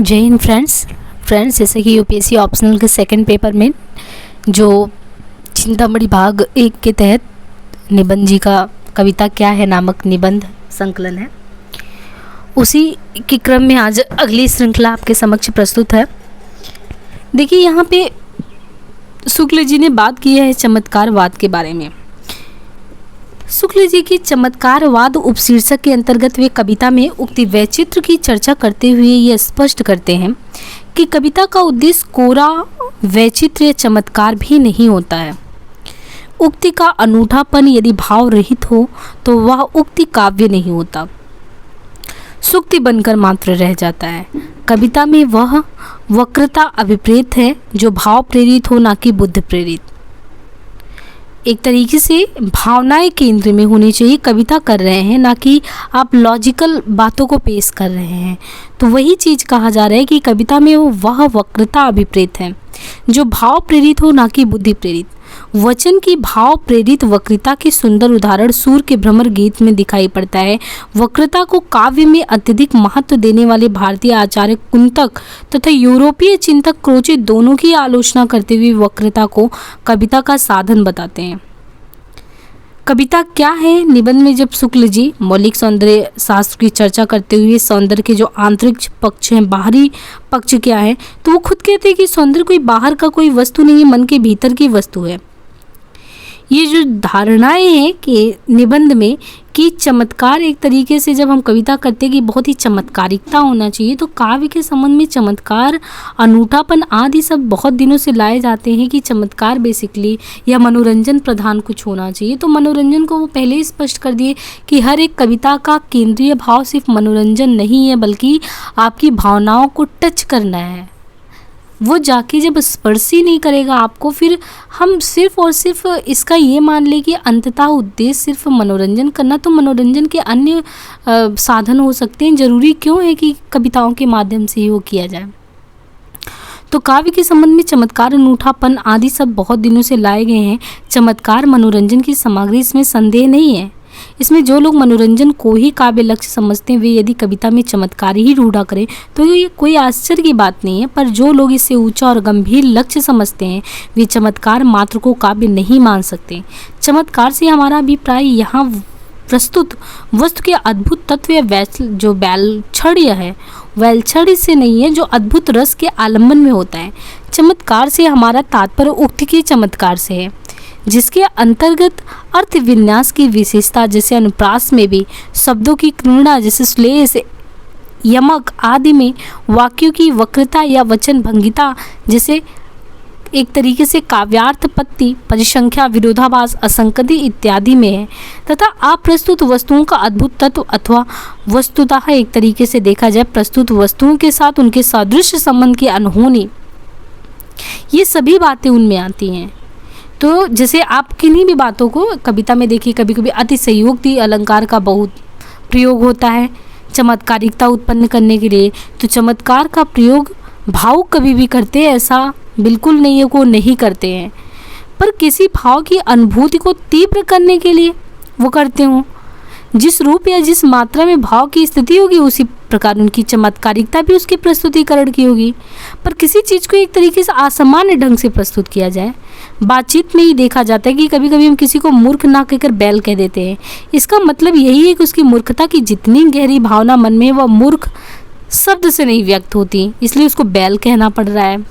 जय हिंद फ्रेंड्स जैसे कि यूपीएससी ऑप्शनल के सेकंड पेपर में जो चिंतामणि भाग 1 के तहत निबंध जी का कविता क्या है नामक निबंध संकलन है, उसी के क्रम में आज अगली श्रृंखला आपके समक्ष प्रस्तुत है। देखिए यहाँ पे शुक्ल जी ने बात की है चमत्कारवाद के बारे में। शुक्ल जी की चमत्कारवाद उपशीर्षक के अंतर्गत वे कविता में उक्त वैचित्र की चर्चा करते हुए ये स्पष्ट करते हैं कि कविता का उद्देश्य कोरा वैचित्र या चमत्कार भी नहीं होता है। उक्ति का अनूठापन यदि भाव रहित हो तो वह उक्ति काव्य नहीं होता, सूक्ति बनकर मात्र रह जाता है। कविता में वह वक्रता अभिप्रेत है जो भाव प्रेरित हो, ना कि बुद्धि प्रेरित। एक तरीके से भावनाएं केंद्र में होनी चाहिए। कविता कर रहे हैं ना कि आप लॉजिकल बातों को पेश कर रहे हैं, तो वही चीज़ कहा जा रहा है कि कविता में वह वक्रता अभिप्रेत है जो भाव प्रेरित हो, ना कि बुद्धि प्रेरित। वचन की भाव प्रेरित वक्रता के सुंदर उदाहरण सूर के भ्रमर गीत में दिखाई पड़ता है। वक्रता को काव्य में अत्यधिक महत्व देने वाले भारतीय आचार्य कुंतक तथा यूरोपीय चिंतक क्रोचे दोनों की आलोचना करते हुए वक्रता को कविता का साधन बताते हैं। कविता क्या है? निबंध में जब शुक्ल जी मौलिक सौंदर्य शास्त्र की चर्चा करते हुए सौंदर्य के जो आंतरिक पक्ष हैं, बाहरी पक्ष क्या है, तो वो खुद कहते हैं कि सौंदर्य कोई बाहर का कोई वस्तु नहीं है, मन के भीतर की वस्तु है। ये जो धारणाएं हैं कि निबंध में कि चमत्कार एक तरीके से जब हम कविता करते हैं कि बहुत ही चमत्कारिकता होना चाहिए, तो काव्य के संबंध में चमत्कार, अनूठापन आदि सब बहुत दिनों से लाए जाते हैं कि चमत्कार बेसिकली या मनोरंजन प्रधान कुछ होना चाहिए। तो मनोरंजन को वो पहले ही स्पष्ट कर दिए कि हर एक कविता का केंद्रीय भाव सिर्फ मनोरंजन नहीं है, बल्कि आपकी भावनाओं को टच करना है। वो जाके जब स्पर्श ही नहीं करेगा आपको, फिर हम सिर्फ और सिर्फ इसका ये मान ले कि अंततः उद्देश्य सिर्फ मनोरंजन करना, तो मनोरंजन के अन्य साधन हो सकते हैं। ज़रूरी क्यों है कि कविताओं के माध्यम से ही वो किया जाए। तो काव्य के संबंध में चमत्कार, अनूठापन आदि सब बहुत दिनों से लाए गए हैं। चमत्कार मनोरंजन की सामग्री, इसमें संदेह नहीं है। इसमें जो लोग मनोरंजन को ही काव्य लक्ष्य समझते हैं, वे यदि कविता में चमत्कार ही ढूंढा करें तो ये कोई आश्चर्य की बात नहीं है। पर जो लोग इससे ऊंचा और गंभीर लक्ष्य समझते हैं, वे चमत्कार मात्र को काव्य नहीं मान सकते। चमत्कार से हमारा अभिप्राय यहाँ प्रस्तुत वस्तु के अद्भुत तत्व या जो वैलक्षण्य है, वैलक्षण्य से नहीं है, जो अद्भुत रस के आलम्बन में होता है। चमत्कार से हमारा तात्पर्य उक्ति के चमत्कार से है, जिसके अंतर्गत अर्थ विन्यास की विशेषता, जैसे अनुप्रास में भी शब्दों की क्रीड़ा, जैसे श्लेष, यमक आदि में वाक्यों की वक्रता या वचन भंगिता, जैसे एक तरीके से काव्यार्थपत्ति, परिसंख्या, विरोधाभास, असंगति इत्यादि में है। तथा अप्रस्तुत वस्तुओं का अद्भुत तत्व अथवा वस्तुतः एक तरीके से देखा जाए प्रस्तुत वस्तुओं के साथ उनके सादृश्य संबंध की अनहोनी, ये सभी बातें उनमें आती हैं। तो जैसे आप किन्हीं भी बातों को कविता में देखिए, कभी कभी अतिशयोक्ति अलंकार का बहुत प्रयोग होता है चमत्कारिकता उत्पन्न करने के लिए। तो चमत्कार का प्रयोग भावुक कभी भी करते हैं, ऐसा बिल्कुल नहीं है को नहीं करते हैं, पर किसी भाव की अनुभूति को तीव्र करने के लिए वो करते हों। जिस रूप या जिस मात्रा में भाव की स्थिति होगी, उसी प्रकार उनकी चमत्कारिकता भी उसके प्रस्तुतिकरण की होगी। पर किसी चीज़ को एक तरीके से असामान्य ढंग से प्रस्तुत किया जाए, बातचीत में ही देखा जाता है कि कभी कभी हम किसी को मूर्ख ना कहकर बैल कह देते हैं। इसका मतलब यही है कि उसकी मूर्खता की जितनी गहरी भावना मन में है, वह मूर्ख शब्द से नहीं व्यक्त होती, इसलिए उसको बैल कहना पड़ रहा है।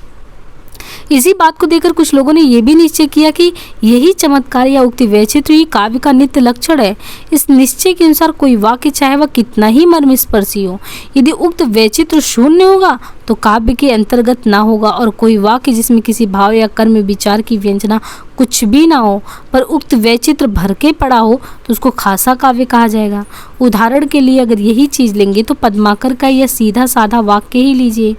इसी बात को देखकर कुछ लोगों ने यह भी निश्चय किया कि यही चमत्कार या उक्ति वैचित्र ही काव्य का नित्य लक्षण है। इस निश्चय के अनुसार कोई वाक्य, चाहे वह कितना ही मर्मस्पर्शी हो, यदि उक्त वैचित्र शून्य होगा तो काव्य के अंतर्गत ना होगा, और कोई वाक्य जिसमें किसी भाव या कर्म विचार की व्यंजना कुछ भी ना हो, पर उक्त वैचित्र भर के पड़ा हो, तो उसको खासा काव्य कहा जाएगा। उदाहरण के लिए अगर यही चीज़ लेंगे तो पद्माकर का यह सीधा साधा वाक्य ही लीजिए।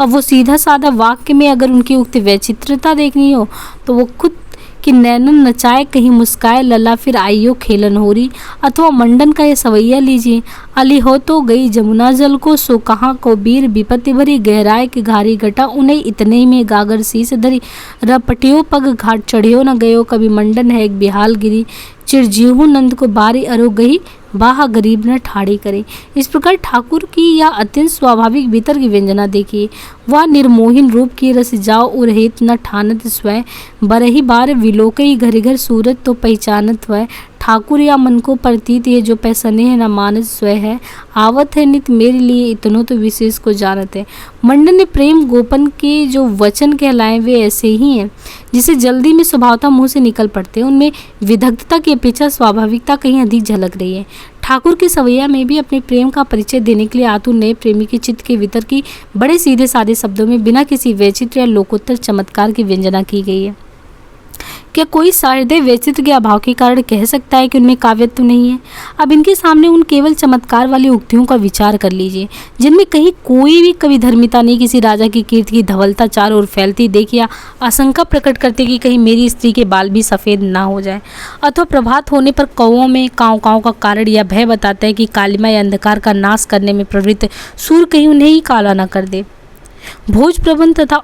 अब वो सीधा साधा वाक्य में अगर उनकी उक्त वैचित्रता देखनी हो, तो वो खुद कि नैनन नचाए कहीं मुस्काए लला फिर आइयो खेलन होरी, अथवा मंडन का ये सवैया लीजिए। अली हो तो गई जमुना जल को, सो कहाँ को बीर विपत्ति भरी, गहराए के घारी घटा उन्हें इतने में गागर शीस धरी, रपटियो पग घाट चढ़ियो न गयो, कभी मंडन है एक बिहाल गिरी, चिरजीहू नंद को बारी अरो गई, बाहा गरीब न ठाड़ी करे। इस प्रकार ठाकुर की यह अत्यंत स्वाभाविक भीतर की व्यंजना देखिए। वह निर्मोहिन रूप की रस जाओ उरहेत न ठानत स्वय, बरही बार विलोकई घर घर सूरत तो पहचानत वह। ठाकुर या मन को प्रतीत ये जो पैसने है न मानस स्वय है, आवत है नित मेरे लिए इतनो तो विशेष को जानत है। मंडन ने प्रेम गोपन के जो वचन कहलाए वे ऐसे ही हैं जिसे जल्दी में स्वभावतः मुंह से निकल पड़ते हैं। उनमें विदग्धता की अपेक्षा स्वाभाविकता कहीं अधिक झलक रही है। ठाकुर के सवैया में भी अपने प्रेम का परिचय देने के लिए आतुर नए प्रेमी के चित्त के भीतर की बड़े सीधे साधे शब्दों में बिना किसी वैचित्र या लोकोत्तर चमत्कार की व्यंजना की गई है। क्या कोई सहृदय वैचित्र के अभाव के कारण कह सकता है कि उनमें काव्यत्व नहीं है? अब इनके सामने उन केवल चमत्कार वाली उक्तियों का विचार कर लीजिए जिनमें कहीं कोई भी कवि धर्मिता नहीं, किसी राजा की कीर्ति की धवलता चारों ओर फैलती देख या आशंका प्रकट करते कि कहीं मेरी स्त्री के बाल भी सफ़ेद ना हो जाए, अथवा प्रभात होने पर कौओं में काँव काँव का कारण या भय बताता है कि कालिमा या अंधकार का नाश करने में प्रवृत्त सूर्य कहीं उन्हें ही काला न कर दे। भोज प्रबंध तथा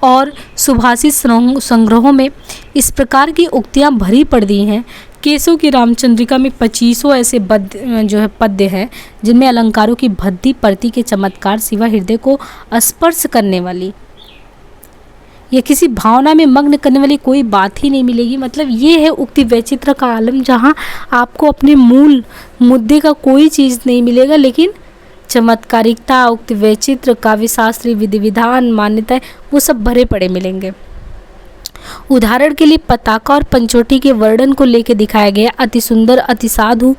और सुभाषित संग्रहों में इस प्रकार की उक्तियां भरी पड़ी हैं। केशव की रामचंद्रिका में 25 ऐसे पद्य हैं जिनमें अलंकारों की भद्दी परती के चमत्कार सिवा हृदय को स्पर्श करने वाली या किसी भावना में मग्न करने वाली कोई बात ही नहीं मिलेगी। मतलब ये है उक्ति वैचित्र का आलम, जहाँ आपको अपने मूल मुद्दे का कोई चीज़ नहीं मिलेगा, लेकिन चमत्कारिकता, उक्ति वैचित्र, काव्यशास्त्री विधि विधान, मान्यताएं वो सब भरे पड़े मिलेंगे। उदाहरण के लिए पताका और पंचवटी के वर्णन को लेकर दिखाया गया अति सुंदर, अति साधु,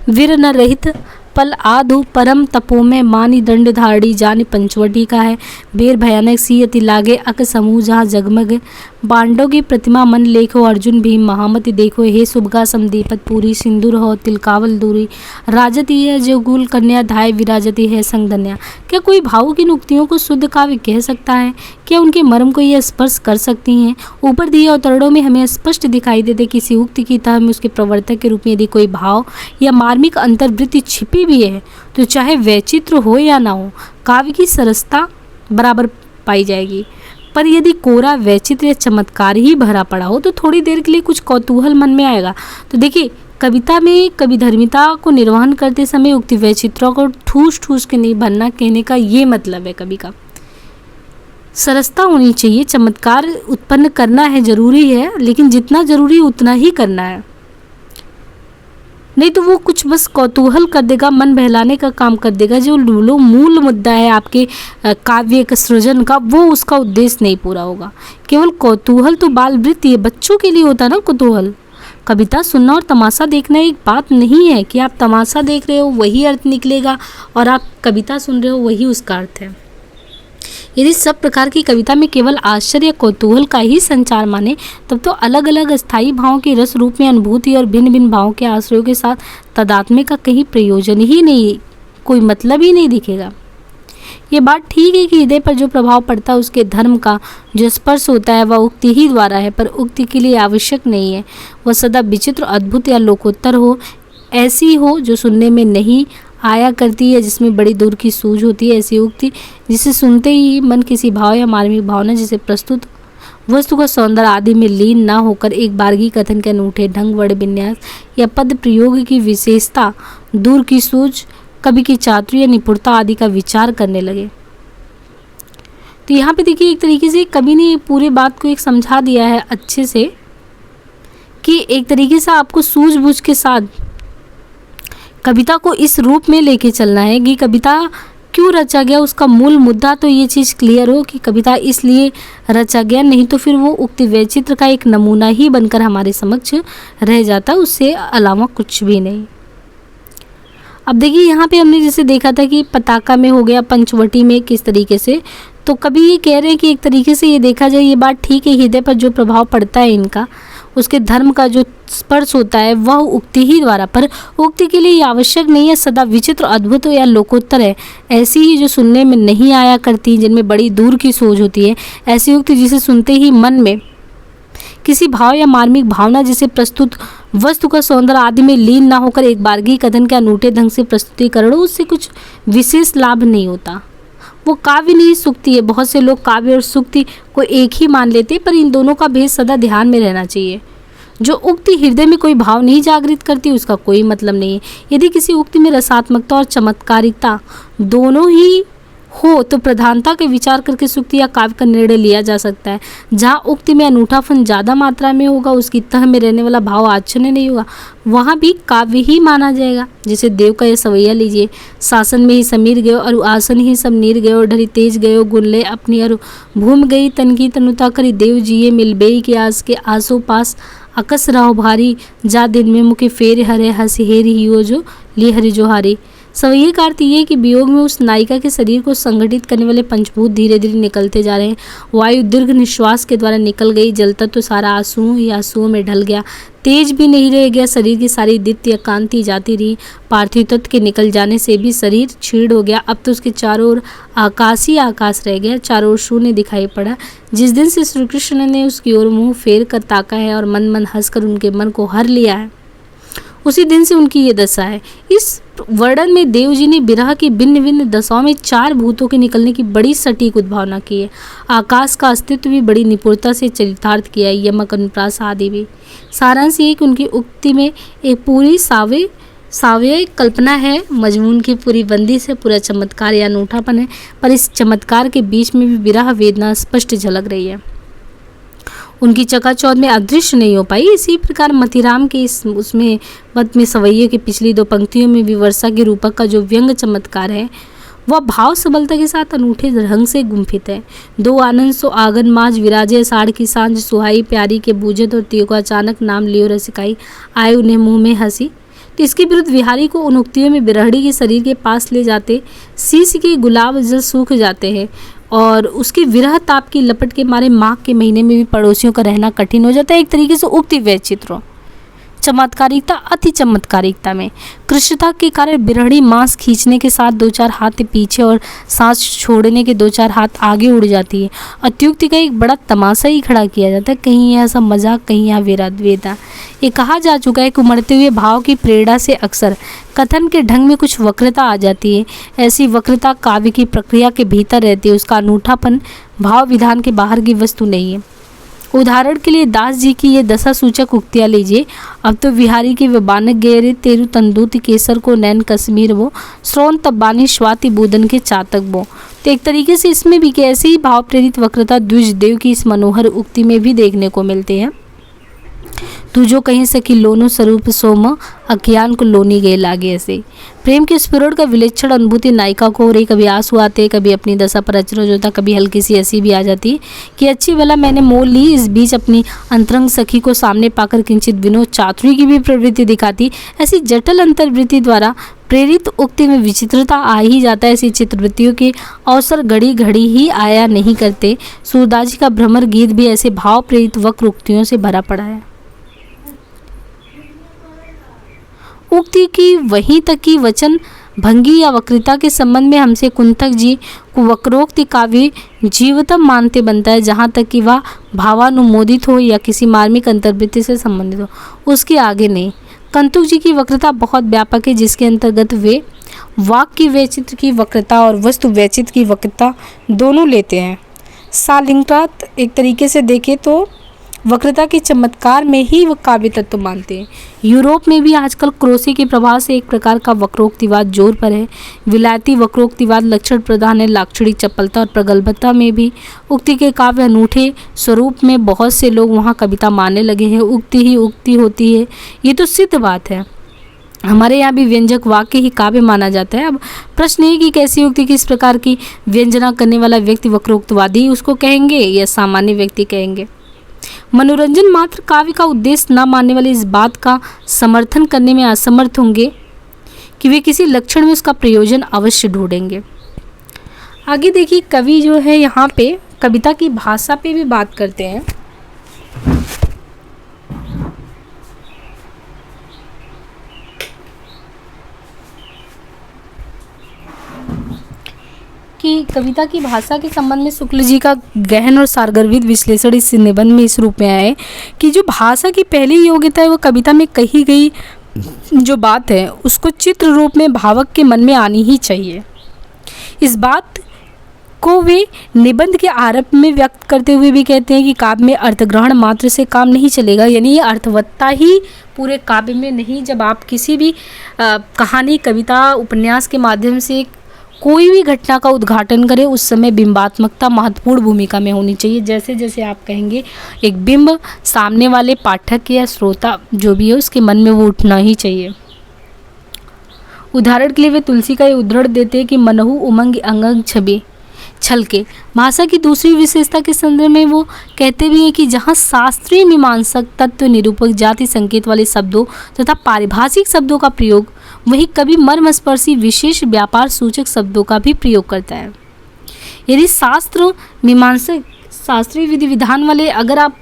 वीर न रहित पल आधु, परम तपो में मानी दंड धारणी जाने पंचवटी का है। बेर भयानक सी अति लागे अक समूह जहाँ जगमग, बांडों की प्रतिमा मन लेखो, अर्जुन भीम महामति देखो, हे शुभगा समदीपत पूरी, सिंदूर हो तिलकावल दूरी, राजती है जो गुल कन्या धाय विराजती है संग धन्या। क्या कोई भावुक इन उक्तियों को शुद्ध काव्य कह सकता है? क्या उनके मर्म को यह स्पर्श कर सकती हैं? ऊपर दिए अवतरणों में हमें स्पष्ट दिखाई देते किसी उक्ति की तह में उसके प्रवर्तक के रूप में यदि कोई भाव या मार्मिक अंतर्वृत्ति छिपी भी है तो चाहे वैचित्र हो या ना हो, काव्य की सरसता बराबर पाई जाएगी। पर यदि कोरा वैचित्र या चमत्कार ही भरा पड़ा हो तो थोड़ी देर के लिए कुछ कौतूहल मन में आएगा। तो देखिए, कविता में कवि धर्मिता को निर्वहन करते समय उक्ति वैचित्रों को ठूस ठूस के नहीं भरना, कहने का ये मतलब है कवि का। सरसता होनी चाहिए, चमत्कार उत्पन्न करना है, जरूरी है, लेकिन जितना जरूरी उतना ही करना है, नहीं तो वो कुछ बस कौतूहल कर देगा, मन बहलाने का काम कर देगा। जो मूल मुद्दा है आपके काव्य के सृजन का, वो उसका उद्देश्य नहीं पूरा होगा। केवल कौतूहल तो बाल वृत्ति है, बच्चों के लिए होता है ना कौतूहल। कविता सुनना और तमाशा देखना एक बात नहीं है कि आप तमाशा देख रहे हो वही अर्थ निकलेगा और आप कविता सुन रहे हो वही उसका अर्थ है। यदि सब प्रकार की कविता में केवल आश्चर्य कौतूहल का ही संचार माने, तब तो अलग अलग स्थायी भावों के रस रूप में अनुभूति और भिन्न भिन्न भावों के आश्रयों के साथ तदात्म्य का कहीं प्रयोजन ही नहीं, कोई मतलब ही नहीं दिखेगा। ये बात ठीक है कि हृदय पर जो प्रभाव पड़ता है उसके धर्म का जो स्पर्श होता है वह उक्ति ही द्वारा है, पर उक्ति के लिए आवश्यक नहीं है वह सदा विचित्र, अद्भुत या लोकोत्तर हो, ऐसी हो जो सुनने में नहीं आया करती है, जिसमें बड़ी दूर की सूझ होती है। ऐसी उक्ति जिसे सुनते ही मन किसी भाव या मार्मिक भावना जिसे प्रस्तुत वस्तु का सौंदर्य आदि में लीन ना होकर एक बारगी कथन के अनूठे ढंग, वर्ण विन्यास या पद प्रयोग की विशेषता, दूर की सूझ, कवि की चातुर्य या निपुणता आदि का विचार करने लगे। तो यहाँ पे देखिए, एक तरीके से कवि ने पूरे बात को एक समझा दिया है अच्छे से कि एक तरीके से आपको सूझबूझ के साथ कविता को इस रूप में लेके चलना है कि कविता क्यों रचा गया, उसका मूल मुद्दा तो ये चीज़ क्लियर हो कि कविता इसलिए रचा गया, नहीं तो फिर वो उक्ति वैचित्र का एक नमूना ही बनकर हमारे समक्ष रह जाता, उससे अलावा कुछ भी नहीं। अब देखिए, यहाँ पे हमने जैसे देखा था कि पताका में हो गया, पंचवटी में किस तरीके से, तो कभी ये कह रहे हैं कि एक तरीके से ये देखा जाए, ये बात ठीक है, हृदय पर जो प्रभाव पड़ता है इनका, उसके धर्म का जो स्पर्श होता है वह उक्ति ही द्वारा, पर उक्ति के लिए ये आवश्यक नहीं है सदा विचित्र, अद्भुत या लोकोत्तर है। ऐसी ही जो सुनने में नहीं आया करती, जिनमें बड़ी दूर की सोच होती है, ऐसी उक्ति जिसे सुनते ही मन में किसी भाव या मार्मिक भावना जिसे प्रस्तुत वस्तु का सौंदर्य आदि में लीन ना होकर एक बारगी कथन के अनूठे ढंग से प्रस्तुतिकरण हो, उससे कुछ विशेष लाभ नहीं होता। वो काव्य नहीं सुक्ति है। बहुत से लोग काव्य और सुक्ति को एक ही मान लेते, पर इन दोनों का भेद सदा ध्यान में रहना चाहिए। जो उक्ति हृदय में कोई भाव नहीं जागृत करती उसका कोई मतलब नहीं है। यदि किसी उक्ति में रसात्मकता और चमत्कारिता दोनों ही हो तो प्रधानता के विचार करके सूक्ति या काव्य का निर्णय लिया जा सकता है। जहाँ उक्ति में अनूठापन ज़्यादा मात्रा में होगा, उसकी तह में रहने वाला भाव आच्छन्न नहीं होगा, वहाँ भी काव्य ही माना जाएगा। जैसे देव का ये सवैया लीजिए, शासन में ही समीर गयो और आसन ही सब नीर गयो, ढरी तेज गयो गुण ले अपनी अरु भूम गई तन की तनुता करी देव जिये मिलबेई के आस के आसो पास अकस रहो भारी जा दिन में मुके फेर हरे हंस हेरी हियो जो ली हरि जोहारी। सवैये का अर्थ ये कि वियोग में उस नायिका के शरीर को संगठित करने वाले पंचभूत धीरे धीरे निकलते जा रहे हैं। वायु दीर्घ निश्वास के द्वारा निकल गई, जलता तो सारा आंसुओं ही आंसुओं में ढल गया, तेज भी नहीं रह गया, शरीर की सारी दित्य कांति जाती रही। पार्थिव तत्व के निकल जाने से भी शरीर क्षीण हो गया। अब तो उसके चारों ओर आकाश ही आकाश रह गया, चारों ओर शून्य दिखाई पड़ा। जिस दिन से श्री कृष्ण ने उसकी ओर मुंह फेर कर ताका है और मन मन हंसकर उनके मन को हर लिया है, उसी दिन से उनकी ये दशा है। इस वर्णन में देव जी ने विरह की भिन्न भिन्न दशाओं में चार भूतों के निकलने की बड़ी सटीक उद्भावना की है। आकाश का अस्तित्व भी बड़ी निपुणता से चरितार्थ किया है, यमक अनुप्रास आदि भी। सारांश ये कि उनकी उक्ति में एक पूरी सावय कल्पना है, मजमून की पूरी बंदी से पूरा चमत्कार या अनूठापन है, पर इस चमत्कार के बीच में भी विरह वेदना स्पष्ट झलक रही है। उनकी चकाचौंध में अदृश्य नहीं हो पाई। इसी प्रकार मतिराम के उसमें मत में सवैये की पिछली दो पंक्तियों में भी वर्षा के रूपक का जो व्यंग चमत्कार है वह भाव सबलता के साथ अनूठे ढंग से गुम्फित है। दो आनंद सो आंगन माज विराजे साढ़ की सांझ सुहाई प्यारी के बूझत और तियो को अचानक नाम लियो रसिकाई आए उन्हें मुँह में हंसी। तो इसके विरुद्ध विहारी को उन उक्तियों में बिरहड़ी के शरीर के पास ले जाते शीश के गुलाब जल सूख जाते हैं और उसकी विरह ताप की लपट के मारे माघ के महीने में भी पड़ोसियों का रहना कठिन हो जाता है। एक तरीके से उक्ति वैचित्रों चमत्कारिकता अति चमत्कारिकता में कृष्णता के कारण बिरहड़ी मांस खींचने के साथ दो चार हाथ पीछे और सांस छोड़ने के दो चार हाथ आगे उड़ जाती है। अत्युक्ति का एक बड़ा तमाशा ही खड़ा किया जाता है, कहीं यह सब मजाक कहीं यह वेदा। ये कहा जा चुका है कि उमड़ते हुए भाव की प्रेरणा से अक्सर कथन के ढंग में कुछ वक्रता आ जाती है। ऐसी वक्रता काव्य की प्रक्रिया के भीतर रहती है, उसका अनूठापन भाव विधान के बाहर की वस्तु नहीं है। उदाहरण के लिए दास जी की ये दशा सूचक उक्तियाँ लीजिए। अब तो विहारी के बानक गेरे तेरु तंदूति केसर को नैन कश्मीर वो श्रोन तब्बानी स्वाति बूदन के चातक वो। तो एक तरीके से इसमें भी ऐसे ही भाव प्रेरित वक्रता द्विज देव की इस मनोहर उक्ति में भी देखने को मिलते हैं। तू जो कहीं सकी लोनो स्वरूप सोम अज्ञान को लोनी गए लागे। ऐसे प्रेम के स्फुरण का विलक्षण अनुभूति नायिका को हो रही। कभी आंसू आते, कभी अपनी दशा पर अचरज होता, कभी हल्की सी हंसी भी आ जाती कि अच्छी भला मैंने मोल ली। इस बीच अपनी अंतरंग सखी को सामने पाकर किंचित विनोद चातुरी की भी प्रवृत्ति दिखाती। ऐसी जटिल अंतर्वृत्ति द्वारा प्रेरित उक्ति में विचित्रता आ ही जाता है। ऐसी चित्रवृत्तियों के अवसर घड़ी घड़ी ही आया नहीं करते। सूरदास जी का भ्रमर गीत भी ऐसे भाव प्रेरित वक्र उक्तियों से भरा पड़ा है। उक्ति की वहीं तक की वचन भंगी या वक्रता के संबंध में हमसे कुंतक जी को वक्रोक्ति काव्य जीवतम मानते बनता है, जहाँ तक कि वह भावानुमोदित हो या किसी मार्मिक अंतर्वृत्ति से संबंधित हो, उसके आगे नहीं। कुंतक जी की वक्रता बहुत व्यापक है, जिसके अंतर्गत वे वाक्य वैचित्र की वक्रता और वस्तु वैचित्र की वक्रता दोनों लेते हैं। सालिंगरात एक तरीके से देखें तो वक्रता के चमत्कार में ही वह काव्य तत्व मानते हैं। यूरोप में भी आजकल क्रोसी के प्रभाव से एक प्रकार का वक्रोक्तिवाद जोर पर है। विलायती वक्रोक्तिवाद लक्षण प्रधान है। लाक्षणिक चपलता और प्रगल्भता में भी उक्ति के काव्य अनूठे स्वरूप में बहुत से लोग वहाँ कविता मानने लगे हैं। उक्ति ही उक्ति होती है, ये तो सिद्ध बात है। हमारे यहाँ भी व्यंजक वाक्य ही काव्य माना जाता है। अब प्रश्न है कि कैसी उक्ति किस प्रकार की व्यंजना करने वाला व्यक्ति वक्रोक्तवादी उसको कहेंगे या सामान्य व्यक्ति कहेंगे। मनोरंजन मात्र काव्य का उद्देश्य न मानने वाले इस बात का समर्थन करने में असमर्थ होंगे कि वे किसी लक्षण में उसका प्रयोजन अवश्य ढूंढेंगे। आगे देखिए, कवि जो है यहाँ पे कविता की भाषा पे भी बात करते हैं। कि कविता की भाषा के संबंध में शुक्ल जी का गहन और सारगर्भित विश्लेषण इस निबंध में इस रूप में आया है कि जो भाषा की पहली योग्यता है वो कविता में कही गई जो बात है उसको चित्र रूप में भावक के मन में आनी ही चाहिए। इस बात को वे निबंध के आरंभ में व्यक्त करते हुए भी कहते हैं कि काव्य में अर्थग्रहण मात्र से काम नहीं चलेगा, यानी ये अर्थवत्ता ही पूरे काव्य में नहीं। जब आप किसी भी कहानी, कविता, उपन्यास के माध्यम से कोई भी घटना का उद्घाटन करें, उस समय बिंबात्मकता महत्वपूर्ण भूमिका में होनी चाहिए। जैसे जैसे आप कहेंगे, एक बिंब सामने वाले पाठक या श्रोता जो भी है उसके मन में वो उठना ही चाहिए। उदाहरण के लिए वे तुलसी का ये उद्धरण देते हैं कि मनहु उमंग अंग छवि छलके। भाषा की दूसरी विशेषता के संदर्भ में वो कहते भी हैं कि जहाँ शास्त्रीय मीमांसक, तत्व निरूपक, जाति संकेत वाले शब्दों तथा पारिभाषिक शब्दों का प्रयोग, वही कवि मर्मस्पर्शी विशेष व्यापार सूचक शब्दों का भी प्रयोग करता है। यदि शास्त्र मीमांसक, शास्त्रीय विधि विधान वाले अगर आप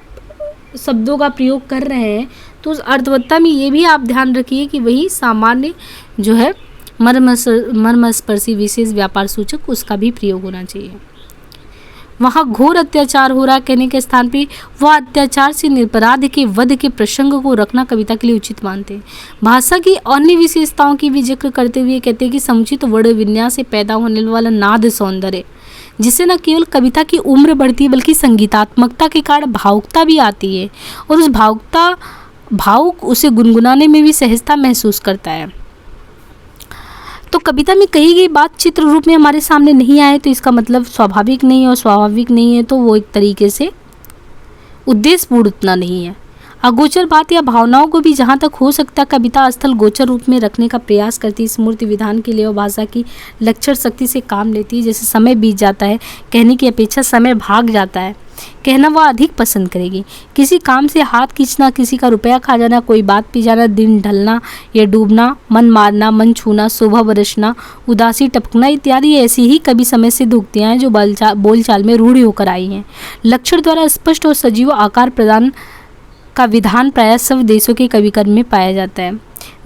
शब्दों का प्रयोग कर रहे हैं तो उस अर्थवत्ता में ये भी आप ध्यान रखिए कि वही सामान्य जो है मर्मस्पर्शी विशेष व्यापार सूचक, उसका भी प्रयोग होना चाहिए। वहाँ घोर अत्याचार हो रहा कहने के स्थान पे वह अत्याचार से निरपराध के वध के प्रसंग को रखना कविता के लिए उचित मानते हैं। भाषा की अन्य विशेषताओं की भी जिक्र करते हुए कहते हैं कि समुचित वर्ण विन्यास से पैदा होने वाला नाद सौंदर्य, जिससे न केवल कविता की उम्र बढ़ती है बल्कि संगीतात्मकता के कारण भावुकता भी आती है, और उस भावुक उसे गुनगुनाने में भी सहजता महसूस करता है। तो कविता में कही गई बात चित्र रूप में हमारे सामने नहीं आए तो इसका मतलब स्वाभाविक नहीं है, और स्वाभाविक नहीं है तो वो एक तरीके से उद्देश्यपूर्ण उतना नहीं है। अगोचर बात या भावनाओं को भी जहाँ तक हो सकता कविता स्थल गोचर रूप में रखने का प्रयास करती है। इस मूर्ति विधान के लिए वो भाषा की लक्षण शक्ति से काम लेती है। जैसे समय बीत जाता है, कहने की अपेक्षा समय भाग जाता है, कहना वह अधिक पसंद करेगी। किसी काम से हाथ खींचना, किसी का रुपया खा जाना, कोई बात पी जाना, दिन ढलना या डूबना, मन मारना, मन छूना, शोभा बरसना, उदासी टपकना इत्यादि ऐसी ही कभी समय से उक्तियां हैं जो बोलचाल में रूढ़ होकर आई हैं। लक्षण द्वारा स्पष्ट और सजीव आकार प्रदान का विधान प्रायः सब देशों के कवि कर्म में पाया जाता है।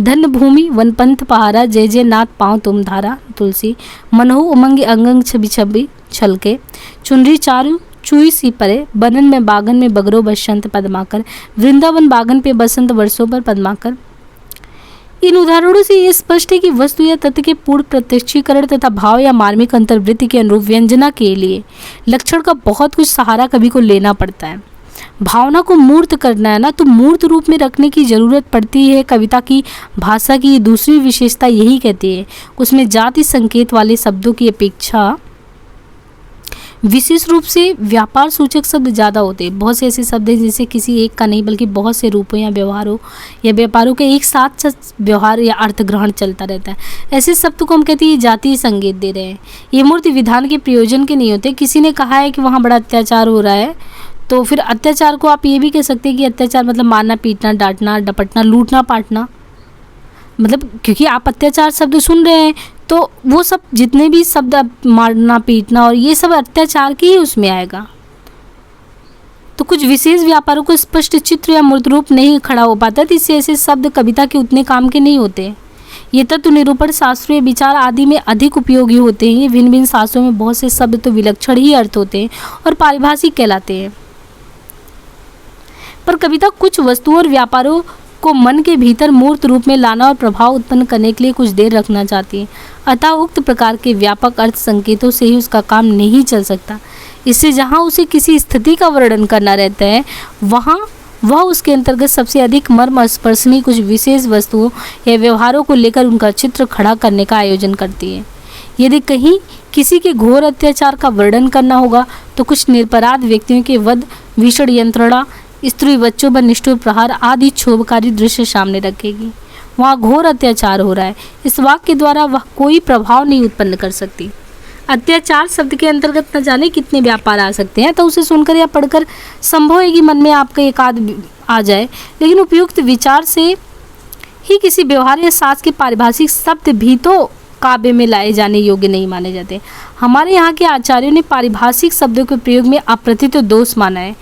धन भूमि वनपंथ पहारा, जय जय नाथ पाँव तुम धारा, तुलसी। मनहु उमंग अंग छवि छवि छलके, चुनरी चारु चुई सी परे, बनन में बागन में बगरो बसंत पद्माकर, वृंदावन बागन पे बसंत वर्षों पर पद्माकर। इन उदाहरणों से ये स्पष्ट है कि वस्तु या तत्व के पूर्ण प्रत्यक्षीकरण तथा भाव या मार्मिक अंतर्वृत्ति के अनुरूप व्यंजना के लिए लक्षण का बहुत कुछ सहारा कवि को लेना पड़ता है। भावना को मूर्त करना है ना, तो मूर्त रूप में रखने की जरूरत पड़ती है। कविता की भाषा की दूसरी विशेषता यही कहती है, उसमें जाति संकेत वाले शब्दों की अपेक्षा विशेष रूप से व्यापार सूचक शब्द ज़्यादा होते हैं। बहुत से ऐसे शब्द हैं जिसे किसी एक का नहीं बल्कि बहुत से रूपों या व्यवहारों या व्यापारों के एक साथ व्यवहार या अर्थ ग्रहण चलता रहता है। ऐसे शब्द को हम कहते हैं जातीय संकेत दे रहे हैं। ये मूर्ति विधान के प्रयोजन के नहीं होते। किसी ने कहा है कि वहाँ बड़ा अत्याचार हो रहा है, तो फिर अत्याचार को आप ये भी कह सकते हैं कि अत्याचार मतलब मारना, पीटना, डांटना, डपटना, लूटना, पाटना, मतलब क्योंकि आप अत्याचार शब्द सुन रहे हैं तो वो सब जितने भी शब्द मारना, पीटना और ये सब अत्याचार की ही उसमें आएगा। तो कुछ विशेष व्यापारों को स्पष्ट चित्र या मूर्त रूप नहीं खड़ा हो पाता, तो इससे ऐसे शब्द कविता के उतने काम के नहीं होते। ये तत्व निरूपण, शास्त्रीय विचार आदि में अधिक उपयोगी होते हैं। ये भिन्न भिन्न शास्त्रों में बहुत से शब्द तो विलक्षण ही अर्थ होते हैं और पारिभाषिक कहलाते हैं। पर कविता कुछ वस्तुओं और व्यापारों को मन के भीतर मूर्त रूप में लाना और प्रभाव उत्पन्न करने के लिए कुछ देर रखना चाहती है। अतः उक्त प्रकार के व्यापक अर्थ संकेतों से ही उसका काम नहीं चल सकता। इससे जहाँ उसे किसी स्थिति का वर्णन करना रहता है, वहाँ वह उसके अंतर्गत सबसे अधिक मर्म स्पर्शनीय कुछ विशेष वस्तुओं या व्यवहारों को लेकर उनका चित्र खड़ा करने का आयोजन करती है। यदि कहीं किसी के घोर अत्याचार का वर्णन करना होगा तो कुछ निरपराध व्यक्तियों के वध, भीषण यंत्रणा, स्त्री बच्चों पर निष्ठुर प्रहार आदि क्षोभकारी दृश्य सामने रखेगी। वहाँ घोर अत्याचार हो रहा है, इस वाक्य के द्वारा वह कोई प्रभाव नहीं उत्पन्न कर सकती। अत्याचार शब्द के अंतर्गत न जाने कितने व्यापार आ सकते हैं, तो उसे सुनकर या पढ़कर संभव है कि मन में आपका एक आध आ जाए, लेकिन उपयुक्त विचार से ही किसी व्यवहार या शास्त्र के पारिभाषिक शब्द भी तो काव्य में लाए जाने योग्य नहीं माने जाते। हमारे यहाँ के आचार्यों ने पारिभाषिक शब्दों के प्रयोग में अप्रतित दोष माना है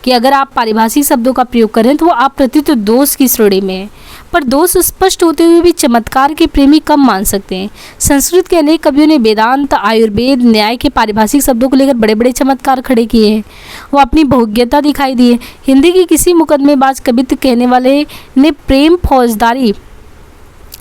कि अगर आप पारिभाषिक शब्दों का प्रयोग करें तो वो अप्रतित दोष की श्रेणी में है। पर दोष स्पष्ट होते हुए भी चमत्कार के प्रेमी कम मान सकते हैं। संस्कृत के अनेक कवियों ने वेदांत, आयुर्वेद, न्याय के पारिभाषिक शब्दों को लेकर बड़े बड़े चमत्कार खड़े किए हैं। वो अपनी बहुज्ञता दिखाई दी है। हिंदी की किसी मुकदमेबाज कवित्व कहने वाले ने प्रेम फौजदारी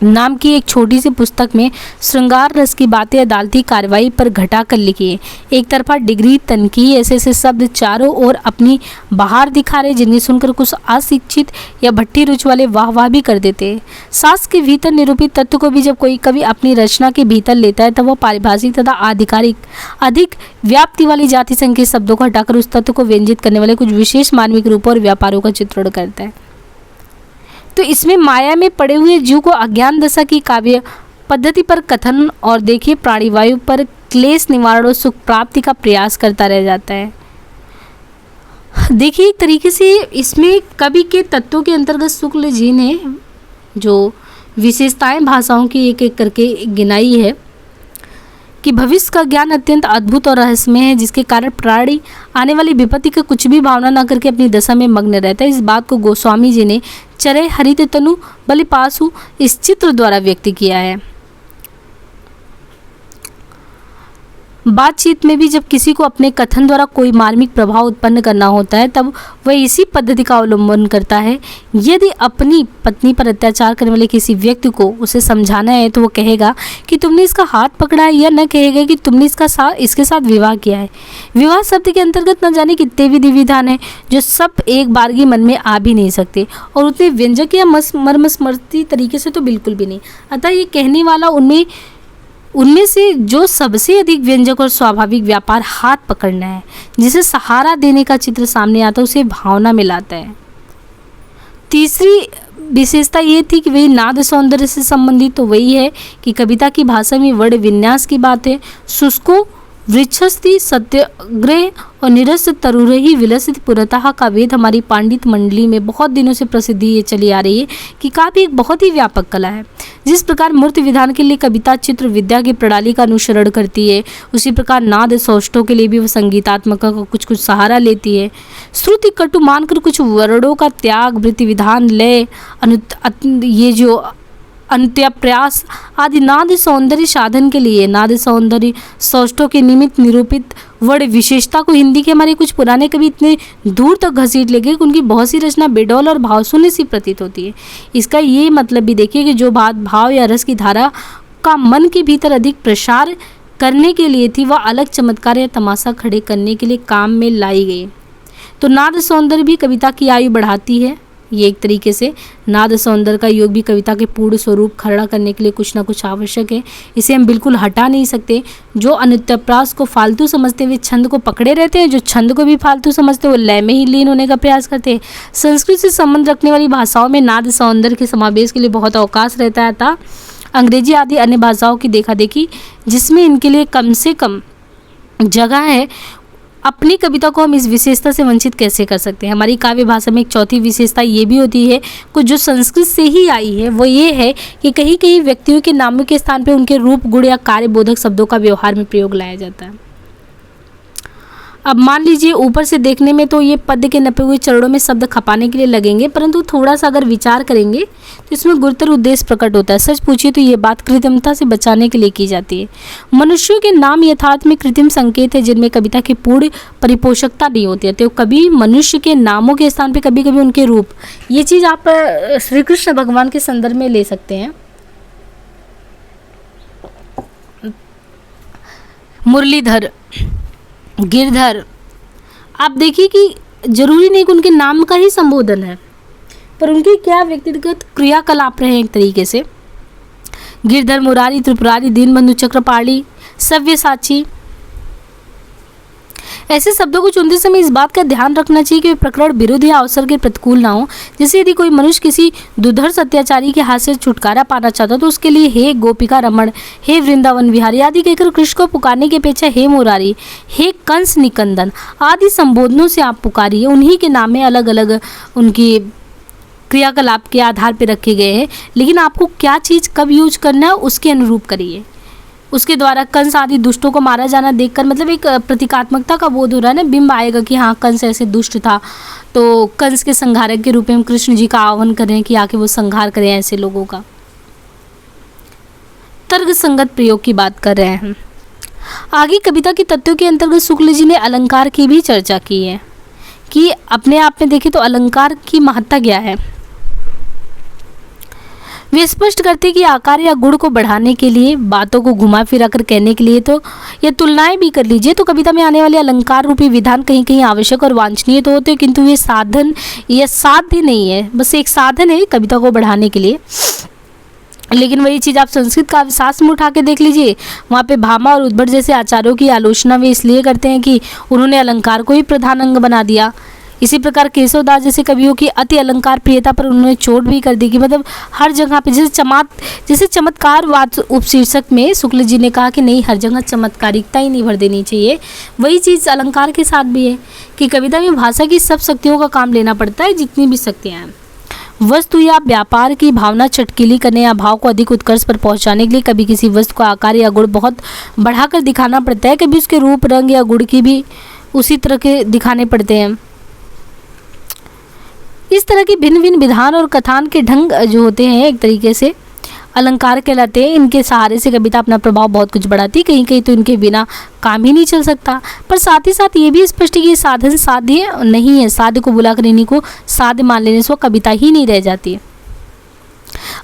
नाम की एक छोटी सी पुस्तक में श्रृंगार रस की बातें अदालती कार्रवाई पर घटा कर लिखी है। एक तरफा डिग्री, तनकी, ऐसे ऐसे शब्द चारों ओर अपनी बाहर दिखा रहे, जिन्हें सुनकर कुछ अशिक्षित या भट्टी रुच वाले वाह वाह भी कर देते हैं। शास्त्र के भीतर निरूपित तत्व को भी जब कोई कवि अपनी रचना के भीतर लेता है, तब वह पारिभाषिक तथा आधिकारिक अधिक व्याप्ति वाली जाति संकेत शब्दों को हटाकर उस तत्व को व्यंजित करने वाले कुछ विशेष मार्मिक रूपों और व्यापारों का चित्रण करता है। तो इसमें माया में पड़े हुए जीव को अज्ञान दशा की काव्य पद्धति पर कथन और देखिए प्राणीवायु पर क्लेश निवारण और सुख प्राप्ति का प्रयास करता रह जाता है। देखिए एक तरीके से इसमें कवि के तत्वों के अंतर्गत शुक्ल जी ने जो विशेषताएं भाषाओं की एक एक करके गिनाई है कि भविष्य का ज्ञान अत्यंत अद्भुत और रहस्यमय है, जिसके कारण प्राणी आने वाली विपत्ति का कुछ भी भावना न करके अपनी दशा में मग्न रहता है। इस बात को गोस्वामी जी ने चरे हरित तनु बलिपासु इस चित्र द्वारा व्यक्त किया है। बातचीत में भी जब किसी को अपने कथन द्वारा कोई मार्मिक प्रभाव उत्पन्न करना होता है, तब वह इसी पद्धति का अवलंबन करता है। यदि अपनी पत्नी पर अत्याचार करने वाले किसी व्यक्ति को उसे समझाना है, तो वो कहेगा कि तुमने इसका हाथ पकड़ा है, या न कहेगा कि तुमने इसके साथ विवाह किया है। विवाह शब्द के अंतर्गत न जाने कितने विधि विधान है जो सब एक बारगी मन में आ भी नहीं सकते, और उतने व्यंजक या मर्मस्मृति तरीके से तो बिल्कुल भी नहीं। अतः ये कहने वाला उनमें से जो सबसे अधिक व्यंजक और स्वाभाविक व्यापार हाथ पकड़ना है, जिसे सहारा देने का चित्र सामने आता है, उसे भावना में लाता है। तीसरी विशेषता ये थी कि वही नाद सौंदर्य से संबंधित तो वही है कि कविता की भाषा में वर्ण विन्यास की बात है। शुष्को वृक्षस्थि सत्याग्रह और निरस्त तरुरही विलसित पुरतः का वेद हमारी पांडित मंडली में बहुत दिनों से प्रसिद्धि ये चली आ रही है कि काव्य एक बहुत ही व्यापक कला है। जिस प्रकार मूर्ति विधान के लिए कविता चित्र विद्या की प्रणाली का अनुसरण करती है, उसी प्रकार नाद सौष्ठों के लिए भी वह संगीतात्मक का कुछ कुछ सहारा लेती है। श्रुति कटु मानकर कुछ वर्णों का त्याग, वृत्ति विधान, लय, ये जो अंत्यप्रयास आदि नाद सौंदर्य साधन के लिए नाद सौंदर्य सौष्ठों के निमित्त निरूपित वर्ण विशेषता को हिंदी के हमारे कुछ पुराने कवि इतने दूर तक घसीट ले गए कि उनकी बहुत सी रचना बेडौल और भावशून्य सी प्रतीत होती है। इसका ये मतलब भी देखिए कि जो बात भाव या रस की धारा का मन के भीतर अधिक प्रसार करने के लिए थी, वह अलग चमत्कार या तमाशा खड़े करने के लिए काम में लाई गई। तो नाद सौंदर्य भी कविता की आयु बढ़ाती है। ये एक तरीके से नाद सौंदर्य का योग भी कविता के पूर्ण स्वरूप खड़ा करने के लिए कुछ ना कुछ आवश्यक है। इसे हम बिल्कुल हटा नहीं सकते। जो अनित्यप्रास को फालतू समझते हुए छंद को पकड़े रहते हैं, जो छंद को भी फालतू समझते हुए लय में ही लीन होने का प्रयास करते हैं। संस्कृत से संबंध रखने वाली भाषाओं में नाद सौंदर्य के समावेश के लिए बहुत अवकाश रहता है। था अंग्रेजी आदि अन्य भाषाओं की देखा देखी जिसमें इनके लिए कम से कम जगह है, अपनी कविता को हम इस विशेषता से वंचित कैसे कर सकते हैं। हमारी काव्य भाषा में एक चौथी विशेषता ये भी होती है, कुछ जो संस्कृत से ही आई है, वो ये है कि कहीं कहीं व्यक्तियों के नामों के स्थान पर उनके रूप, गुण या कार्यबोधक शब्दों का व्यवहार में प्रयोग लाया जाता है। अब मान लीजिए ऊपर से देखने में तो ये पद्य के नपे हुए चरणों में शब्द खपाने के लिए लगेंगे, परंतु थोड़ा सा अगर विचार करेंगे तो इसमें गुरुतर उद्देश्य प्रकट होता है। सच पूछिए तो ये बात कृत्रिमता से बचाने के लिए की जाती है। मनुष्यों के नाम यथार्थ में कृत्रिम संकेत है, जिनमें कविता की पूर्ण परिपोषकता नहीं होती है। तो कभी मनुष्य के नामों के स्थान पर कभी कभी उनके रूप, ये चीज़ आप श्री कृष्ण भगवान के संदर्भ में ले सकते हैं। मुरलीधर, गिरधर, आप देखिए कि जरूरी नहीं कि उनके नाम का ही संबोधन है, पर उनकी क्या व्यक्तिगत क्रियाकलाप रहे एक तरीके से। गिरधर, मुरारी, त्रिपुरारी, दीनबंधु, चक्रपाणी, सव्यसाची, ऐसे शब्दों को चुनते समय इस बात का ध्यान रखना चाहिए कि वे प्रकरण विरुद्ध या अवसर के प्रतिकूल ना हो। जैसे यदि कोई मनुष्य किसी दुर्धर्ष अत्याचारी के हाथ से छुटकारा पाना चाहता तो उसके लिए हे गोपिका रमण, हे वृंदावन विहारी आदि कहकर कृष्ण को पुकारने की अपेक्षा हे मुरारी, हे कंस निकंदन आदि संबोधनों से आप पुकारिए। उन्हीं के नाम में अलग अलग उनकी क्रियाकलाप के आधार पर रखे गए हैं, लेकिन आपको क्या चीज़ कब यूज करना है उसके अनुरूप करिए। उसके द्वारा कंस आदि दुष्टों को मारा जाना देखकर मतलब एक प्रतीकात्मकता का बोध हो रहा है ना, बिंब आएगा कि हाँ कंस ऐसे दुष्ट था, तो कंस के संहारक के रूप में हम कृष्ण जी का आह्वान कर रहे हैं कि आके वो संहार करें ऐसे लोगों का। तर्क संगत प्रयोग की बात कर रहे हैं हम। आगे कविता के तत्वों के अंतर्गत शुक्ल जी ने अलंकार की भी चर्चा की है कि अपने आप में देखें तो अलंकार की महत्ता क्या है। वे स्पष्ट करते कि आकार या गुण को बढ़ाने के लिए, बातों को घुमा फिरा कर कहने के लिए तो या तुलनाएं भी कर लीजिए तो कविता में आने वाले अलंकार रूपी विधान कहीं कहीं आवश्यक और वांछनीय तो होते हैं, किंतु ये साधन या साध्य नहीं है, बस एक साधन है कविता को बढ़ाने के लिए। लेकिन वही चीज़ आप संस्कृत काव्य शास्त्र में उठा के देख लीजिए, वहाँ पे भामा और उद्भट जैसे आचार्यों की आलोचना वे इसलिए करते हैं कि उन्होंने अलंकार को ही प्रधान अंग बना दिया। इसी प्रकार केशवदास जैसे कवियों की अति अलंकार प्रियता पर उन्होंने चोट भी कर दी कि मतलब हर जगह पे जैसे चमत्कारवाद उपशीर्षक में शुक्ल जी ने कहा कि नहीं, हर जगह चमत्कारिकता ही नहीं भर देनी चाहिए। वही चीज़ अलंकार के साथ भी है कि कविता में भाषा की सब शक्तियों का काम लेना पड़ता है, जितनी भी शक्तियाँ हैं। वस्तु या व्यापार की भावना चटकीली करने या भाव को अधिक उत्कर्ष पर पहुंचाने के लिए कभी किसी वस्तु का आकार या गुण बहुत बढ़ाकर दिखाना पड़ता है, कभी उसके रूप रंग या गुण की भी उसी तरह के दिखाने पड़ते हैं। इस तरह की भिन्न भिन्न विधान और कथान के ढंग जो होते हैं एक तरीके से अलंकार कहलाते हैं। इनके सहारे से कविता अपना प्रभाव बहुत कुछ बढ़ाती है, कहीं कहीं तो इनके बिना काम ही नहीं चल सकता। पर साथ ही साथ ये भी स्पष्ट है कि साधन साध्य नहीं है, साध्य को बुलाकर इन्हीं को साध्य मान लेने से वो कविता ही नहीं रह जाती है।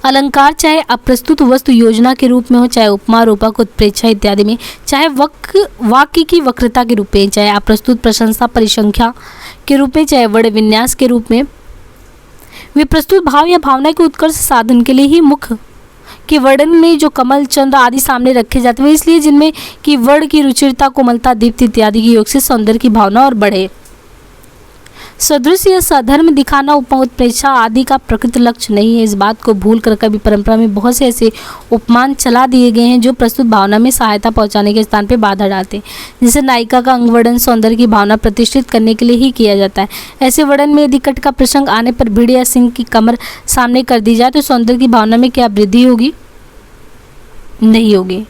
अलंकार चाहे अप्रस्तुत वस्तु योजना के रूप में हो, चाहे उपमा रूपक उत्प्रेक्षा इत्यादि में, चाहे वाक्य की वक्रता के रूप में, चाहे अप्रस्तुत प्रशंसा परिसंख्या के रूप में, चाहे वर्ण विन्यास के रूप में, वे प्रस्तुत भाव या भावना के उत्कर्ष साधन के लिए ही मुख्य कि वर्णन में जो कमल चंद्र आदि सामने रखे जाते हैं इसलिए जिनमें कि वर्ण की रुचिरता कोमलता दीप्ति इत्यादि के योग से सौंदर्य की भावना और बढ़े। सदृश या साधर्म दिखाना उपमा उत्प्रेक्षा आदि का प्रकृत लक्ष्य नहीं है। इस बात को भूल कर कभी परंपरा में बहुत से ऐसे उपमान चला दिए गए हैं जो प्रस्तुत भावना में सहायता पहुंचाने के स्थान पर बाधा डालते हैं। जैसे नायिका का अंग वर्णन सौंदर्य की भावना प्रतिष्ठित करने के लिए ही किया जाता है। ऐसे वर्णन में यदि कट का प्रसंग आने पर भीड़ या सिंह की कमर सामने कर दी जाए तो सौंदर्य की भावना में क्या वृद्धि होगी? नहीं होगी।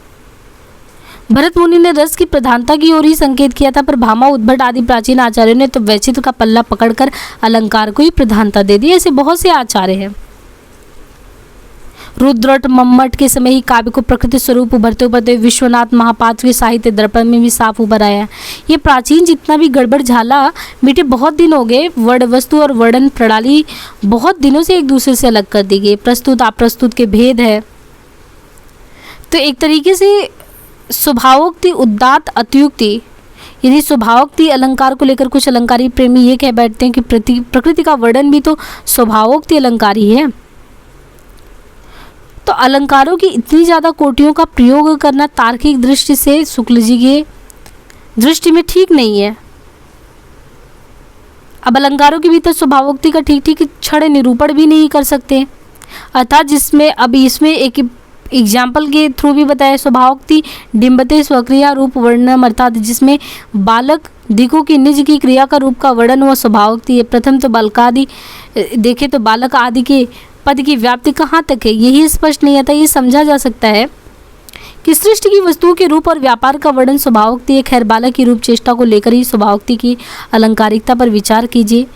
भरत मुनि ने रस की प्रधानता की ओर ही संकेत किया था, पर भामा उद्भट आदि प्राचीन आचार्यों ने तो वैचित्र का पल्ला पकड़कर अलंकार को ही प्रधानता दे दी। ऐसे बहुत से आचार्य हैं। रुद्रट मम्मट के समय ही काव्य को प्रकृति स्वरूप उभरते उभरते विश्वनाथ महापात्र के साहित्य दर्पण में भी साफ उभर आया। ये प्राचीन जितना भी गड़बड़ झाला बेटे बहुत दिन हो गए, वर्ण वस्तु और वर्णन प्रणाली बहुत दिनों से एक दूसरे से अलग कर दी गई। प्रस्तुत अप्रस्तुत के भेद है। तो एक तरीके से स्वभावोक्ति उदात्त अत्युक्ति, यदि स्वभावोक्ति अलंकार को लेकर कुछ अलंकारी प्रेमी ये कह बैठते हैं कि प्रकृति का वर्णन भी तो स्वभावोक्ति अलंकार ही है। तो अलंकारों की इतनी ज़्यादा कोटियों का प्रयोग करना तार्किक दृष्टि से शुक्ल जी के दृष्टि में ठीक नहीं है। अब अलंकारों के भीतर स्वभावोक्ति का ठीक ठीक क्षण निरूपण भी नहीं कर सकते, अर्थात जिसमें अब इसमें एक एग्जाम्पल के थ्रू भी बताया। स्वभावोक्ति डिम्बते स्वक्रिया रूप वर्णनम, अर्थात जिसमें बालक दिकों की निज की क्रिया का रूप का वर्णन वह स्वभावोक्ति है। प्रथम तो बालकादि देखे तो बालक आदि के पद की व्याप्ति कहाँ तक है यही स्पष्ट नहीं आता। ये समझा जा सकता है कि सृष्टि की वस्तुओं के रूप और व्यापार का वर्णन स्वभावोक्ति है। खैर बालक की रूप चेष्टा को लेकर ही स्वभावोक्ति की अलंकारिकता पर विचार कीजिए।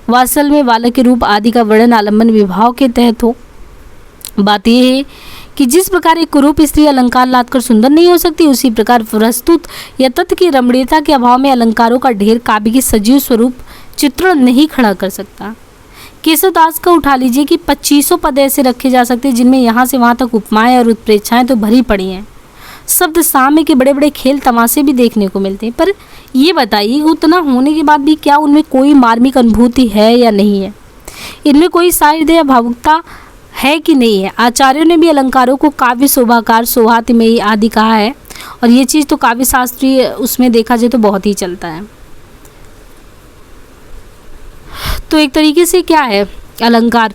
वासल में बालक के रूप आदि का वर्णन आलम्बन विभाव के तहत हो। बात यह है कि जिस प्रकार एक कुरूप स्त्री अलंकार लादकर सुंदर नहीं हो सकती, उसी प्रकार प्रस्तुत या तत्व की रमणीयता के अभाव में अलंकारों का ढेर काव्य की सजीव स्वरूप चित्रण नहीं खड़ा कर सकता। केशवदास का उठा लीजिए कि 2500 पद ऐसे रखे जा सकते हैं जिनमें यहाँ से वहाँ तक उपमाएं और उत्प्रेक्षाएं तो भरी पड़ी हैं। शब्द साम्य के बड़े बड़े खेल तमाशे भी देखने को मिलते हैं। पर ये बताइए उतना होने के बाद भी क्या उनमें कोई मार्मिक अनुभूति है या नहीं है? इनमें कोई साहित्य या भावुकता है कि नहीं है? आचार्यों ने भी अलंकारों को काव्य शोभाकार सौहार्दमयी आदि कहा है, और ये चीज़ तो काव्य शास्त्रीय उसमें देखा जाए तो बहुत ही चलता है। तो एक तरीके से क्या है अलंकार?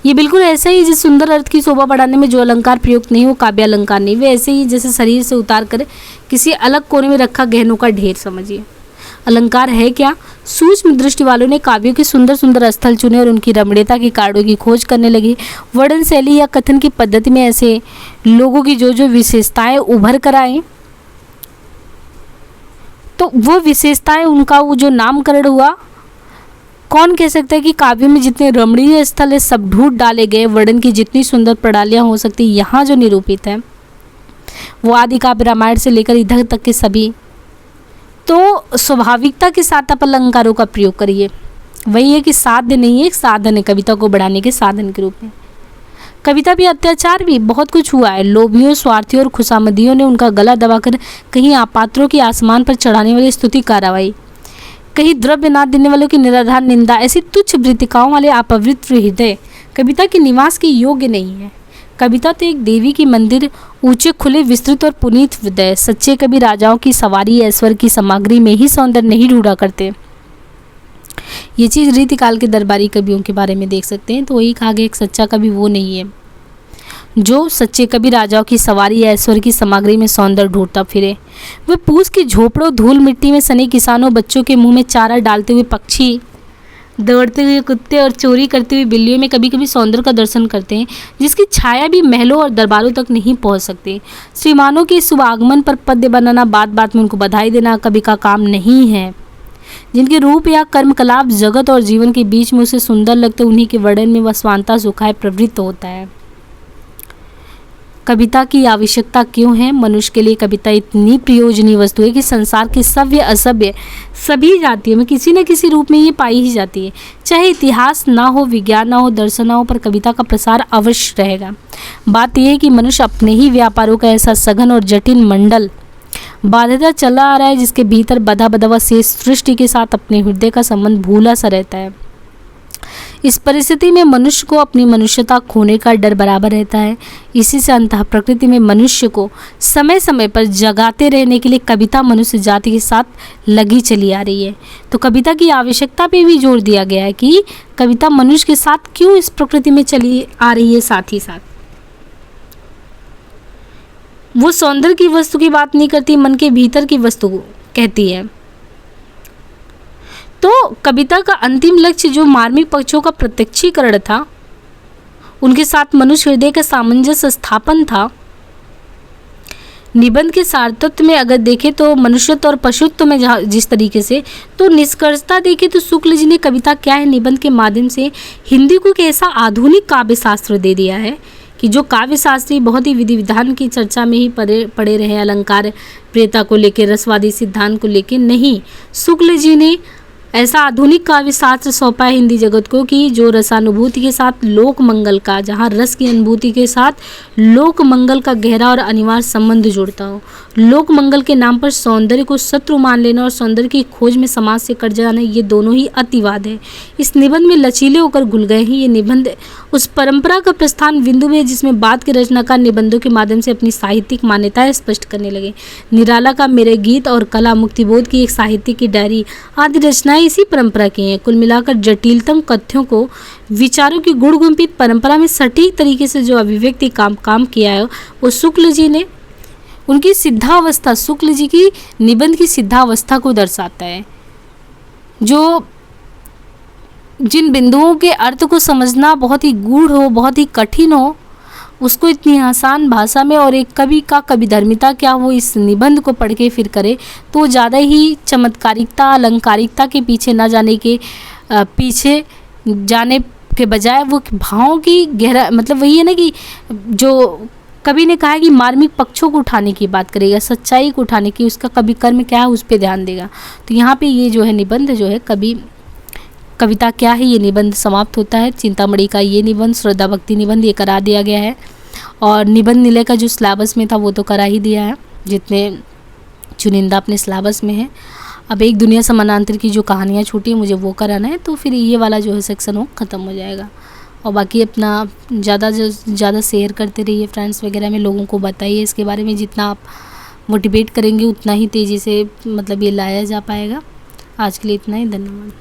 ये बिल्कुल ऐसा ही जिस सुंदर अर्थ की शोभा बढ़ाने में जो अलंकार प्रयुक्त नहीं वो काव्य अलंकार नहीं। वे ऐसे ही जैसे शरीर से उतार कर किसी अलग कोने में रखा गहनों का ढेर समझिए। अलंकार है क्या? सूक्ष्म दृष्टि वालों ने काव्यों के सुंदर सुंदर स्थल चुने और उनकी रमणीयता के कारणों की खोज करने लगे। वर्णन शैली या कथन की पद्धति में ऐसे लोगों की जो जो विशेषताएं उभर कर आए, तो वो विशेषताएं उनका वो जो नामकरण हुआ, कौन कह सकता है कि काव्य में जितने रमणीय स्थल है सब ढूंढ डाले गए। वर्णन की जितनी सुंदर प्रणालियाँ हो सकती यहाँ जो निरूपित है वो आदि काव्य रामायण से लेकर इधर तक के सभी। तो स्वाभाविकता के साथ आप अलंकारों का प्रयोग करिए। वही है कि साध्य नहीं है, एक साधन है कविता को बढ़ाने के साधन के रूप में। कविता भी, अत्याचार भी, बहुत कुछ हुआ है। लोभियों, स्वार्थियों और खुशामदियों ने उनका गला दबाकर कहीं आपात्रों की आसमान पर चढ़ाने वाली स्तुति कार्रवाई, कहीं द्रव्य नाद देने वालों की निराधार निंदा, ऐसी तुच्छ वृत्तिकाओं वाले अपवित्र हृदय कविता के निवास के योग्य नहीं है। कविता तो एक देवी की मंदिर, ऊंचे खुले विस्तृत और पुनीत हृदय। सच्चे कवि राजाओं की सवारी ऐश्वर्य की सामग्री में ही सौंदर्य नहीं ढूंढा करते। ये चीज़ रीतिकाल के दरबारी कवियों के बारे में देख सकते हैं। तो वही कहा गया, एक सच्चा कवि वो नहीं है जो सच्चे कवि राजाओं की सवारी या ऐश्वर्य की सामग्री में सौंदर्य ढूंढता फिरे। वे पूस की झोपड़ों, धूल मिट्टी में सने किसानों, बच्चों के मुंह में चारा डालते हुए पक्षी, दौड़ते हुए कुत्ते और चोरी करते हुए बिल्लियों में कभी कभी सौंदर्य का दर्शन करते हैं, जिसकी छाया भी महलों और दरबारों तक नहीं पहुंच सकती। श्रीमानों के शुभ आगमन पर पद्य बनाना, बात बात में उनको बधाई देना कवि का काम नहीं है। जिनके रूप या कर्मकलाप जगत और जीवन के बीच में उसे सुंदर लगते, उन्हीं के वर्णन में वह स्वांता सुखाए प्रवृत्त होता है। कविता की आवश्यकता क्यों है? मनुष्य के लिए कविता इतनी प्रयोजनीय वस्तु है कि संसार के सभ्य असभ्य सभी जातियों में किसी न किसी रूप में ये पाई ही जाती है। चाहे इतिहास ना हो, विज्ञान ना हो, दर्शन ना हो, पर कविता का प्रसार अवश्य रहेगा। बात यह है कि मनुष्य अपने ही व्यापारों का ऐसा सघन और जटिल मंडल बाध्यता चला आ रहा है, जिसके भीतर बधा बधा व शेष सृष्टि के साथ अपने हृदय का संबंध भूला सा रहता है। इस परिस्थिति में मनुष्य को अपनी मनुष्यता खोने का डर बराबर रहता है। इसी से अंतः प्रकृति में मनुष्य को समय समय पर जगाते रहने के लिए कविता मनुष्य जाति के साथ लगी चली आ रही है। तो कविता की आवश्यकता पे भी जोर दिया गया है कि कविता मनुष्य के साथ क्यों इस प्रकृति में चली आ रही है। साथ ही साथ वो सौंदर्य की वस्तु की बात नहीं करती, मन के भीतर की वस्तु कहती है। तो कविता का अंतिम लक्ष्य जो मार्मिक पक्षों का प्रत्यक्षीकरण था, उनके साथ मनुष्य हृदय का सामंजस्य स्थापन था। निबंध के सारतत्व में अगर देखें तो मनुष्यत्व और पशुत्व में जिस तरीके से, तो निष्कर्षता देखें तो शुक्ल जी ने कविता क्या है निबंध के माध्यम से हिंदी को एक ऐसा आधुनिक काव्य शास्त्र दे दिया है कि जो काव्य शास्त्री बहुत ही विधि विधान की चर्चा में ही पड़े रहे, अलंकार प्रियता को लेकर, रसवादी सिद्धांत को लेकर नहीं। शुक्ल जी ने ऐसा आधुनिक काव्य शास्त्र सौंपा है हिंदी जगत को कि जो रसानुभूति के साथ लोक मंगल का, जहाँ रस की अनुभूति के साथ लोक मंगल का गहरा और अनिवार्य संबंध जुड़ता हो। लोक मंगल के नाम पर सौंदर्य को शत्रु मान लेना और सौंदर्य की खोज में समाज से कट जाना, ये दोनों ही अतिवाद है। इस निबंध में लचीले होकर घुल गए हैं। ये निबंध उस परंपरा का प्रस्थान बिंदु में जिसमें बाद के रचनाकार निबंधों के माध्यम से अपनी साहित्यिक मान्यताएं स्पष्ट करने लगे। निराला का मेरे गीत और कला, मुक्तिबोध की एक साहित्य की डायरी आदि रचनाएं इसी परंपरा की हैं। कुल मिलाकर जटिलतम कथ्यों को विचारों की गुणगुंफित परंपरा में सटीक तरीके से जो अभिव्यक्ति काम किया है, वो शुक्ल जी ने उनकी सिद्धावस्था, शुक्ल जी की निबंध की सिद्धावस्था को दर्शाता है। जो जिन बिंदुओं के अर्थ को समझना बहुत ही गूढ़ हो, बहुत ही कठिन हो, उसको इतनी आसान भाषा में और एक कवि का कविधर्मिता क्या वो इस निबंध को पढ़ के फिर करे, तो ज़्यादा ही चमत्कारिकता, अलंकारिकता के पीछे ना जाने के पीछे जाने के बजाय वो भावों की गहरा, मतलब वही है ना कि जो कवि ने कहा है कि मार्मिक पक्षों को उठाने की बात करेगा, सच्चाई को उठाने की, उसका कवि कर्म क्या है उस पर ध्यान देगा। तो यहाँ पे ये जो है निबंध जो है कविता क्या है, ये निबंध समाप्त होता है। चिंतामणि का ये निबंध, श्रद्धा भक्ति निबंध, ये करा दिया गया है। और निबंध निलय का जो सिलेबस में था वो तो करा ही दिया है, जितने चुनिंदा अपने सिलेबस में है। अब एक दुनिया समानांतर की जो कहानियाँ छूटी मुझे वो कराना है, तो फिर ये वाला जो है सेक्शन वो ख़त्म हो जाएगा। और बाकी अपना ज़्यादा शेयर करते रहिए फ्रेंड्स वगैरह में, लोगों को बताइए इसके बारे में। जितना आप मोटिवेट करेंगे उतना ही तेज़ी से मतलब ये लाया जा पाएगा। आज के लिए इतना ही, धन्यवाद।